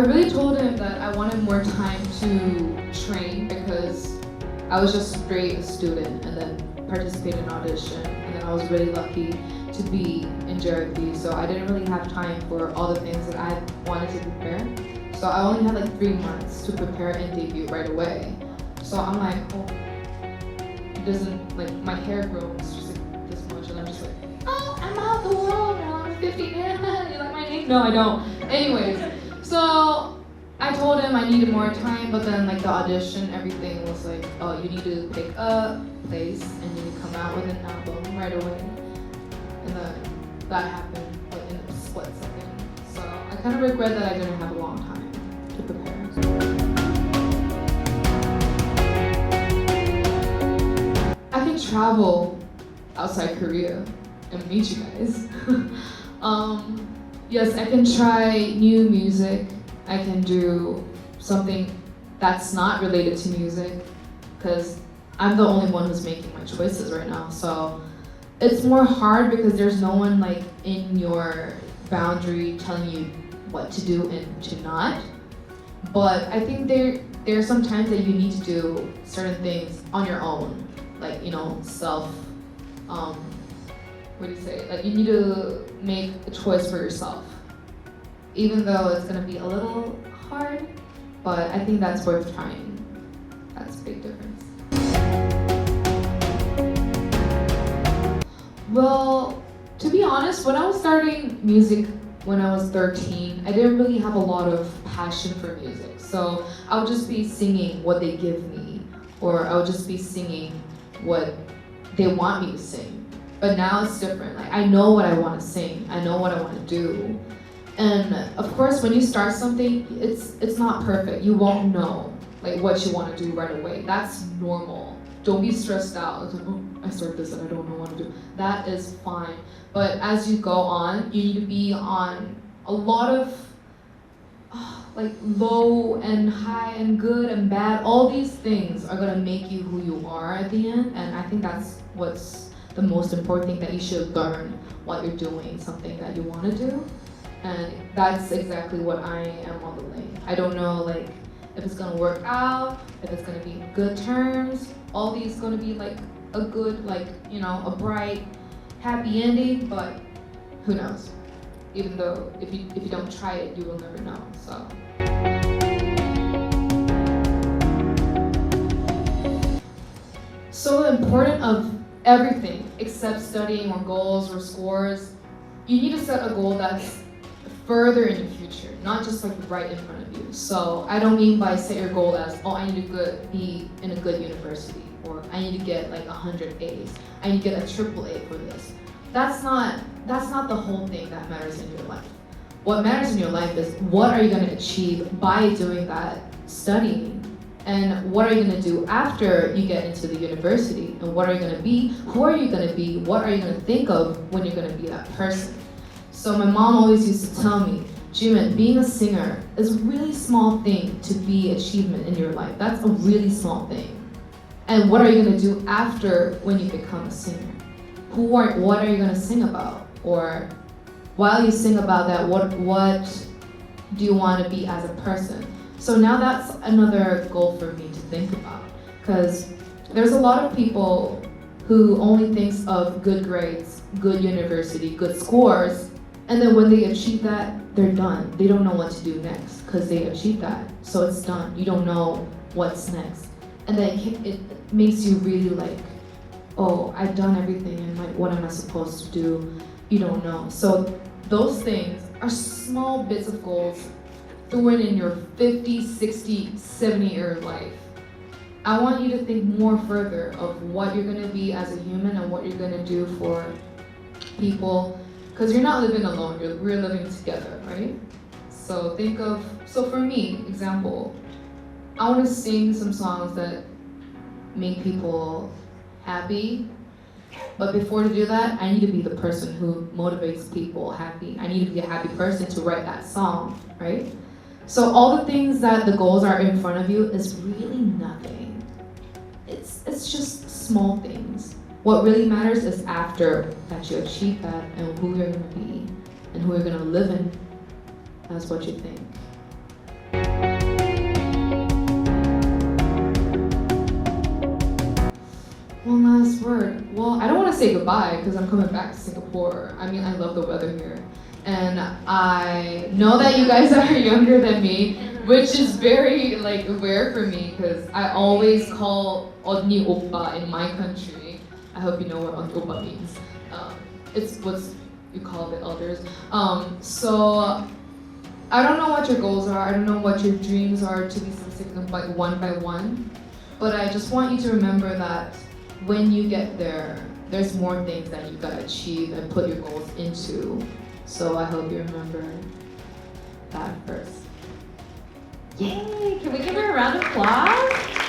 really told him that I wanted more time to train because I was just straight a student and then participated in audition, and then I was really lucky to be in JRP, so I didn't really have time for all the things that I wanted to prepare. So I only had like 3 months to prepare and debut right away. So I'm like, oh, it doesn't, like, my hair grows just like this much, and I'm just like, oh, I'm out the world now, I'm 50, you like my name? No, I don't. Anyways, so I told him I needed more time, but then like the audition, everything was like, oh, you need to pick a place and you need to come out with an album right away. And then that happened like in a split second. So I kind of regret that I didn't have a long time to prepare. I can travel outside Korea and meet you guys. Yes, I can try new music. I can do something that's not related to music because I'm the only one who's making my choices right now. So it's more hard because there's no one like in your boundary telling you what to do and to not. But I think there are some times that you need to do certain things on your own, like, you know, self. What do you say? Like, you need to make a choice for yourself, even though it's gonna be a little hard. But I think that's worth trying. That's a big difference. Well, to be honest, when I was starting music when I was 13, I didn't really have a lot of passion for music. So I would just be singing what they give me, or I would just be singing what they want me to sing. But now it's different. Like, I know what I want to sing. I know what I want to do. And of course, when you start something, it's not perfect. You won't know like what you want to do right away. That's normal. Don't be stressed out. It's like, oh, I started this and I don't know what to do. That is fine. But as you go on, you need to be on a lot of like low and high and good and bad. All these things are gonna make you who you are at the end. And I think that's what's the most important thing that you should learn while you're doing something that you want to do. And that's exactly what I am modeling. I don't know like if it's gonna work out, if it's gonna be in good terms. All these gonna be like a good, like, you know, a bright, happy ending, but who knows? Even though if you don't try it, you will never know. So. So the importance of everything except studying or goals or scores, you need to set a goal that's further in the future, not just like right in front of you. So I don't mean by set your goal as, oh, I need to be in a good university, or I need to get like 100 A's, I need to get a triple A for this. That's not the whole thing that matters in your life. What matters in your life is what are you going to achieve by doing that studying, and what are you going to do after you get into the university, and what are you going to be, who are you going to be, what are you going to think of when you're going to be that person. So my mom always used to tell me, Jimin, being a singer is a really small thing to be achievement in your life. That's a really small thing. And what are you going to do after when you become a singer? What are you going to sing about? Or while you sing about that, what do you want to be as a person? So now that's another goal for me to think about, because there's a lot of people who only thinks of good grades, good university, good scores, and then when they achieve that, they're done. They don't know what to do next because they achieved that, so it's done. You don't know what's next, and then it makes you really like, oh, I've done everything, and like, what am I supposed to do? You don't know. So those things are small bits of goals thrown in your 50, 60, 70-year life. I want you to think more further of what you're gonna be as a human and what you're gonna do for people, because you're not living alone, we're living together, right? So for me, example, I wanna sing some songs that make people happy, but before to do that, I need to be the person who motivates people happy. I need to be a happy person to write that song, right? So all the things that the goals are in front of you is really nothing. It's just small things. What really matters is after that you achieve that and who you're gonna be and who you're gonna live in. That's what you think. say goodbye because I'm coming back to Singapore. I mean, I love the weather here. And I know that you guys are younger than me, which is very like rare for me because I always call 언니 오빠 in my country. I hope you know what 언니 오빠 means. It's what you call the elders. So I don't know what your goals are. I don't know what your dreams are to be specific, like one by one. But I just want you to remember that when you get there, there's more things that you gotta achieve and put your goals into. So I hope you remember that first. Yay! Can we give her a round of applause?